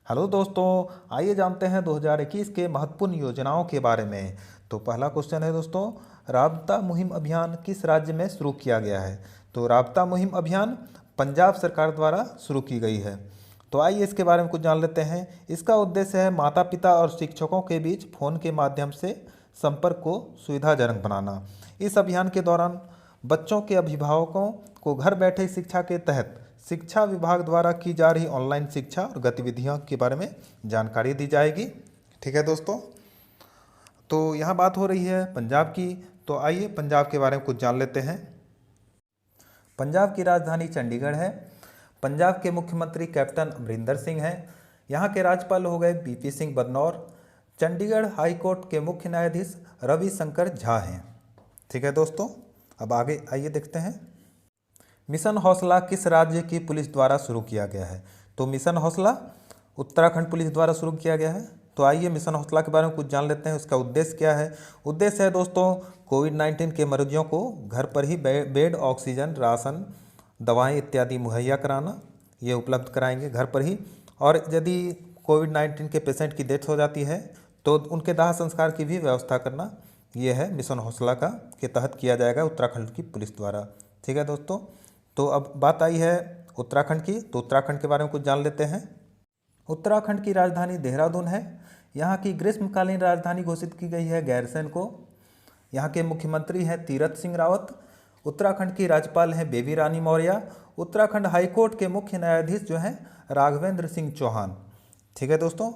Hello दोस्तों, आइए जानते हैं 2021 के महत्वपूर्ण योजनाओं के बारे में। तो पहला क्वेश्चन है दोस्तों, राबता मुहिम अभियान किस राज्य में शुरू किया गया है? तो राबता मुहिम अभियान पंजाब सरकार द्वारा शुरू की गई है। तो आइए इसके बारे में कुछ जान लेते हैं। इसका उद्देश्य है माता पिता और शिक्षकों के बीच फ़ोन के माध्यम से संपर्क को सुविधाजनक बनाना। इस अभियान के दौरान बच्चों के अभिभावकों को घर बैठे शिक्षा के तहत शिक्षा विभाग द्वारा की जा रही ऑनलाइन शिक्षा और गतिविधियों के बारे में जानकारी दी जाएगी। ठीक है दोस्तों, तो यहाँ बात हो रही है पंजाब की। तो आइए पंजाब के बारे में कुछ जान लेते हैं। पंजाब की राजधानी चंडीगढ़ है। पंजाब के मुख्यमंत्री कैप्टन अमरिंदर सिंह हैं। यहाँ के राज्यपाल हो गए BP Singh Badnore. Chandigarh high court के मुख्य न्यायाधीश रवि शंकर झा हैं। ठीक है दोस्तों, अब आगे आइए देखते हैं। मिशन हौसला किस राज्य की पुलिस द्वारा शुरू किया गया है? तो मिशन हौसला उत्तराखंड पुलिस द्वारा शुरू किया गया है। तो आइए मिशन हौसला के बारे में कुछ जान लेते हैं। उसका उद्देश्य क्या है? उद्देश्य है दोस्तों कोविड-19 के मरीजों को घर पर ही बेड, ऑक्सीजन, राशन, दवाएं इत्यादि मुहैया कराना। ये उपलब्ध कराएंगे घर पर ही। और यदि कोविड-19 के पेशेंट की डेथ हो जाती है तो उनके दाह संस्कार की भी व्यवस्था करना, ये है मिशन हौसला का के तहत किया जाएगा उत्तराखंड की पुलिस द्वारा। ठीक है दोस्तों, तो अब बात आई है उत्तराखंड की। तो उत्तराखंड के बारे में कुछ जान लेते हैं। उत्तराखंड की राजधानी देहरादून है। यहाँ की ग्रीष्मकालीन राजधानी घोषित की गई है गैरसैंण को। यहाँ के मुख्यमंत्री हैं तीरथ सिंह रावत। उत्तराखंड की राज्यपाल हैं बेबी रानी मौर्य। उत्तराखंड हाईकोर्ट के मुख्य न्यायाधीश जो हैं राघवेंद्र सिंह चौहान। ठीक है दोस्तों,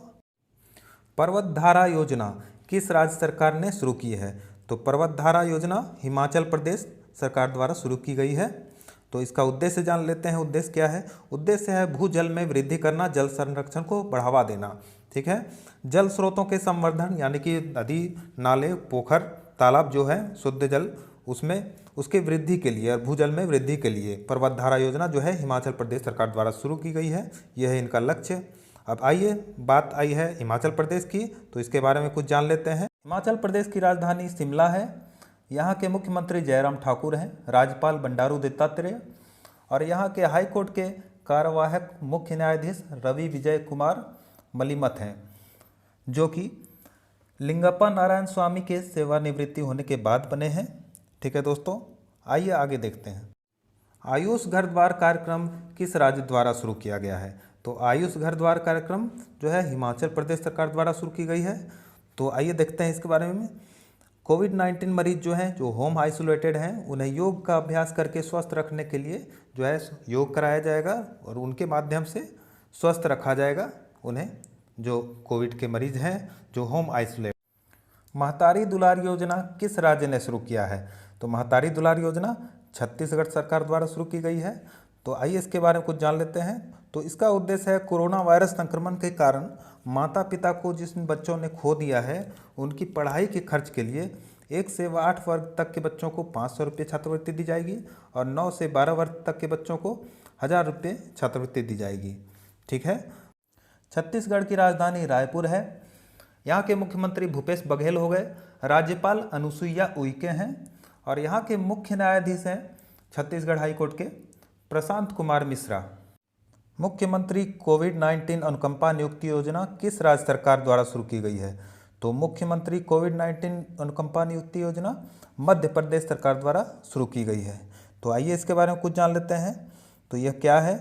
पर्वत धारा योजना किस राज्य सरकार ने शुरू की है? तो पर्वत धारा योजना हिमाचल प्रदेश सरकार द्वारा शुरू की गई है। तो इसका उद्देश्य जान लेते हैं। उद्देश्य क्या है? उद्देश्य है भूजल में वृद्धि करना, जल संरक्षण को बढ़ावा देना। ठीक है, जल स्रोतों के संवर्धन यानी कि नदी, नाले, पोखर, तालाब जो है शुद्ध जल, उसमें उसके वृद्धि के लिए और भूजल में वृद्धि के लिए पर्वत धारा योजना जो है हिमाचल प्रदेश सरकार द्वारा शुरू की गई है। यह है इनका लक्ष्य। अब आइए बात आई है हिमाचल प्रदेश की, तो इसके बारे में कुछ जान लेते हैं। हिमाचल प्रदेश की राजधानी शिमला है। यहाँ के मुख्यमंत्री जयराम ठाकुर हैं। राज्यपाल बंडारू दत्तात्रेय और यहाँ के हाई कोर्ट के कार्यवाहक मुख्य न्यायाधीश रवि विजय कुमार मलिमत हैं, जो कि लिंगप्पा नारायण स्वामी के सेवानिवृत्ति होने के बाद बने हैं। ठीक है दोस्तों, आइए आगे देखते हैं। आयुष घर द्वार कार्यक्रम किस राज्य द्वारा शुरू किया गया है? तो आयुष घर द्वार कार्यक्रम जो है हिमाचल प्रदेश सरकार द्वारा शुरू की गई है। तो आइए देखते हैं इसके बारे में। कोविड-19 मरीज जो हैं, जो होम आइसोलेटेड हैं, उन्हें योग का अभ्यास करके स्वस्थ रखने के लिए जो है योग कराया जाएगा और उनके माध्यम से स्वस्थ रखा जाएगा उन्हें, जो कोविड के मरीज हैं जो होम आइसोलेट। महतारी दुलार योजना किस राज्य ने शुरू किया है? तो महतारी दुलार योजना छत्तीसगढ़ सरकार द्वारा शुरू की गई है। तो आइए इसके बारे में कुछ जान लेते हैं। तो इसका उद्देश्य है कोरोना वायरस संक्रमण के कारण माता पिता को जिन बच्चों ने खो दिया है उनकी पढ़ाई के खर्च के लिए 1 से 8 वर्ग तक के बच्चों को 500 रुपये छात्रवृत्ति दी जाएगी और 9 से 12 वर्ग तक के बच्चों को 1000 रुपये छात्रवृत्ति दी जाएगी। ठीक है, छत्तीसगढ़ की राजधानी रायपुर है। यहाँ के मुख्यमंत्री भूपेश बघेल हो गए। राज्यपाल अनुसुईया उइके हैं और यहाँ के मुख्य न्यायाधीश हैं छत्तीसगढ़ हाईकोर्ट के प्रशांत कुमार मिश्रा। मुख्यमंत्री कोविड-19 अनुकंपा नियुक्ति योजना किस राज्य सरकार द्वारा शुरू की गई है? तो मुख्यमंत्री कोविड-19 अनुकंपा नियुक्ति योजना मध्य प्रदेश सरकार द्वारा शुरू की गई है। तो आइए इसके बारे में कुछ जान लेते हैं। तो यह क्या है?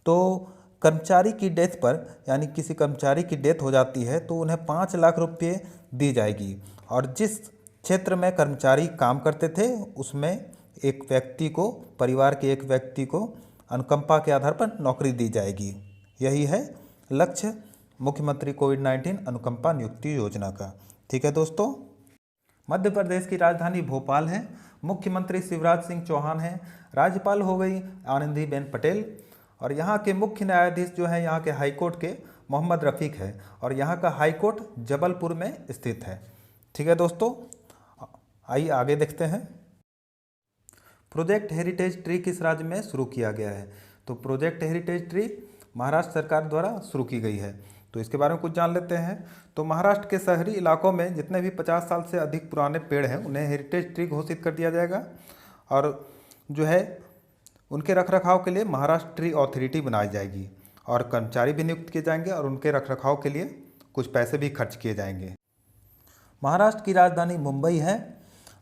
तो कर्मचारी की डेथ पर, यानी किसी कर्मचारी की डेथ हो जाती है तो उन्हें 5 लाख रुपये दी जाएगी और जिस क्षेत्र में कर्मचारी काम करते थे उसमें एक व्यक्ति को, परिवार के एक व्यक्ति को अनुकंपा के आधार पर नौकरी दी जाएगी। यही है लक्ष्य मुख्यमंत्री कोविड-19 अनुकंपा नियुक्ति योजना का। ठीक है दोस्तों, मध्य प्रदेश की राजधानी भोपाल है। मुख्यमंत्री शिवराज सिंह चौहान हैं। राज्यपाल हो गई आनंदीबेन पटेल और यहाँ के मुख्य न्यायाधीश जो हैं यहाँ के हाईकोर्ट के मोहम्मद रफ़ीक है और यहाँ का हाईकोर्ट जबलपुर में स्थित है। ठीक है दोस्तों, आइए आगे देखते हैं। प्रोजेक्ट हेरिटेज ट्री किस राज्य में शुरू किया गया है? तो प्रोजेक्ट हेरिटेज ट्री महाराष्ट्र सरकार द्वारा शुरू की गई है। तो इसके बारे में कुछ जान लेते हैं। तो महाराष्ट्र के शहरी इलाकों में जितने भी 50 साल से अधिक पुराने पेड़ हैं उन्हें हेरिटेज ट्री घोषित कर दिया जाएगा और जो है उनके रखरखाव के लिए महाराष्ट्र ट्री अथॉरिटी बनाई जाएगी और कर्मचारी भी नियुक्त किए जाएंगे और उनके रखरखाव के लिए कुछ पैसे भी खर्च किए जाएंगे। महाराष्ट्र की राजधानी मुंबई है।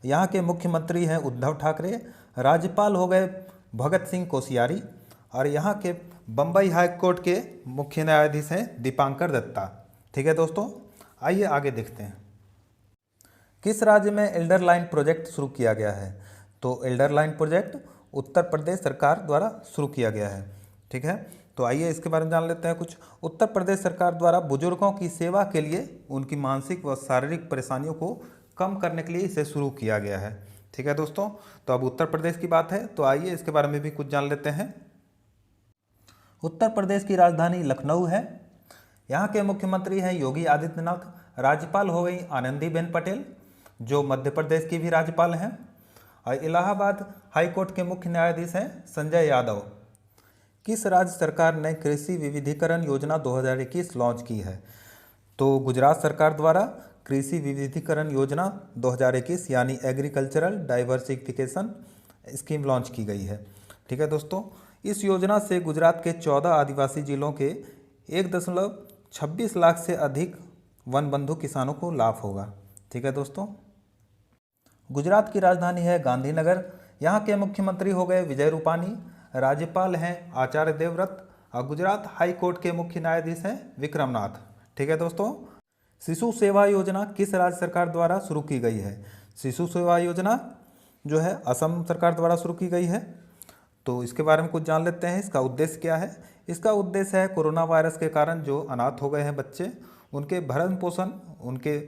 यहाँ के मुख्यमंत्री हैं उद्धव ठाकरे, राज्यपाल हो गए भगत सिंह कोश्यारी और यहाँ के बम्बई हाई कोर्ट के मुख्य न्यायाधीश हैं दीपांकर दत्ता। ठीक है दोस्तों, आइए आगे देखते हैं। किस राज्य में एल्डर लाइन प्रोजेक्ट शुरू किया गया है? तो Elder line project Uttar Pradesh सरकार द्वारा शुरू किया गया है। ठीक है, तो आइए इसके बारे में जान लेते हैं कुछ। उत्तर प्रदेश सरकार द्वारा बुजुर्गों की सेवा के लिए उनकी मानसिक व शारीरिक परेशानियों को कम करने के लिए इसे शुरू किया गया है। ठीक है दोस्तों, तो अब उत्तर प्रदेश की बात है तो आइए इसके बारे में भी कुछ जान लेते हैं। उत्तर प्रदेश की राजधानी लखनऊ है। यहाँ के मुख्यमंत्री हैं योगी आदित्यनाथ, राज्यपाल हो गई आनंदीबेन पटेल जो मध्य प्रदेश की भी राज्यपाल हैं, और इलाहाबाद हाई कोर्ट के मुख्य न्यायाधीश हैं संजय यादव। किस राज्य सरकार ने कृषि विविधीकरण योजना 2021 लॉन्च की है? तो गुजरात सरकार द्वारा कृषि विविधीकरण योजना 2021 यानी एग्रीकल्चरल डाइवर्सिफिकेशन स्कीम लॉन्च की गई है। ठीक है दोस्तों, इस योजना से गुजरात के 14 आदिवासी जिलों के 1.26 लाख से अधिक वन बंधु किसानों को लाभ होगा। ठीक है दोस्तों, गुजरात की राजधानी है गांधीनगर। यहाँ के मुख्यमंत्री हो गए विजय रूपानी, राज्यपाल हैं आचार्य देवव्रत और गुजरात हाई कोर्ट के मुख्य न्यायाधीश हैं विक्रमनाथ। ठीक है दोस्तों, शिशु सेवा योजना किस राज्य सरकार द्वारा शुरू की गई है? शिशु सेवा योजना जो है असम सरकार द्वारा शुरू की गई है। तो इसके बारे में कुछ जान लेते हैं। इसका उद्देश्य क्या है? इसका उद्देश्य है कोरोना वायरस के कारण जो अनाथ हो गए हैं बच्चे, उनके भरण पोषण, उनके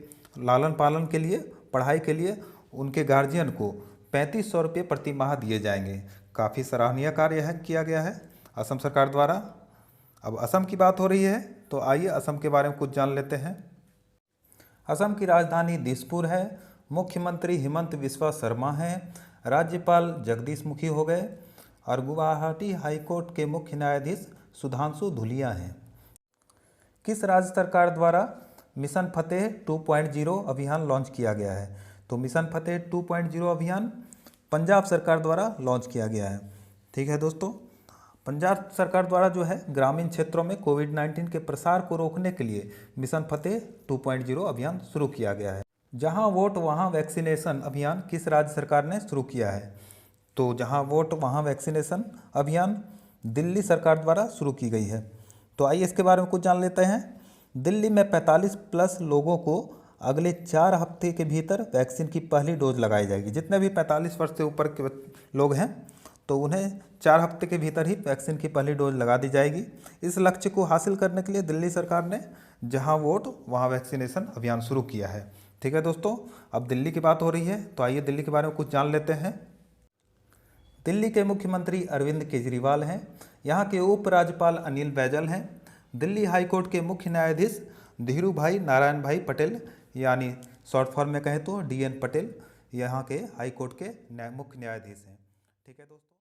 लालन पालन के लिए, पढ़ाई के लिए उनके गार्जियन को 3500 रुपये प्रति माह दिए जाएंगे। काफ़ी सराहनीय कार्य है किया गया है असम सरकार द्वारा। अब असम की बात हो रही है तो आइए असम के बारे में कुछ जान लेते हैं। असम की राजधानी दिसपुर है। मुख्यमंत्री हिमंत बिस्वा शर्मा हैं, राज्यपाल जगदीश मुखी हो गए और गुवाहाटी हाई कोर्ट के मुख्य न्यायाधीश सुधांशु धुलिया हैं। किस राज्य सरकार द्वारा मिशन फतेह 2.0 अभियान लॉन्च किया गया है? तो मिशन फतेह 2.0 अभियान पंजाब सरकार द्वारा लॉन्च किया गया है। ठीक है दोस्तों, पंजाब सरकार द्वारा जो है ग्रामीण क्षेत्रों में कोविड-19 के प्रसार को रोकने के लिए मिशन फतेह 2.0 अभियान शुरू किया गया है। जहां वोट वहां वैक्सीनेशन अभियान किस राज्य सरकार ने शुरू किया है? तो जहां वोट वहां वैक्सीनेशन अभियान दिल्ली सरकार द्वारा शुरू की गई है। तो आइए इसके बारे में कुछ जान लेते हैं। दिल्ली में 45+ लोगों को अगले 4 हफ्ते के भीतर वैक्सीन की पहली डोज लगाई जाएगी। जितने भी 45 वर्ष से ऊपर के लोग हैं तो उन्हें 4 हफ्ते के भीतर ही वैक्सीन की पहली डोज लगा दी जाएगी। इस लक्ष्य को हासिल करने के लिए दिल्ली सरकार ने जहां वोट वहां वैक्सीनेशन अभियान शुरू किया है। ठीक है दोस्तों, अब दिल्ली की बात हो रही है तो आइए दिल्ली के बारे में कुछ जान लेते हैं। दिल्ली के मुख्यमंत्री अरविंद केजरीवाल हैं। यहाँ के उपराज्यपाल अनिल बैजल हैं। दिल्ली हाई कोर्ट के मुख्य न्यायाधीश धीरूभाई नारायण भाई पटेल यानी शॉर्ट फॉर्म में कहें तो DN पटेल यहाँ के हाई कोर्ट के मुख्य न्यायाधीश हैं। ठीक है दोस्तों।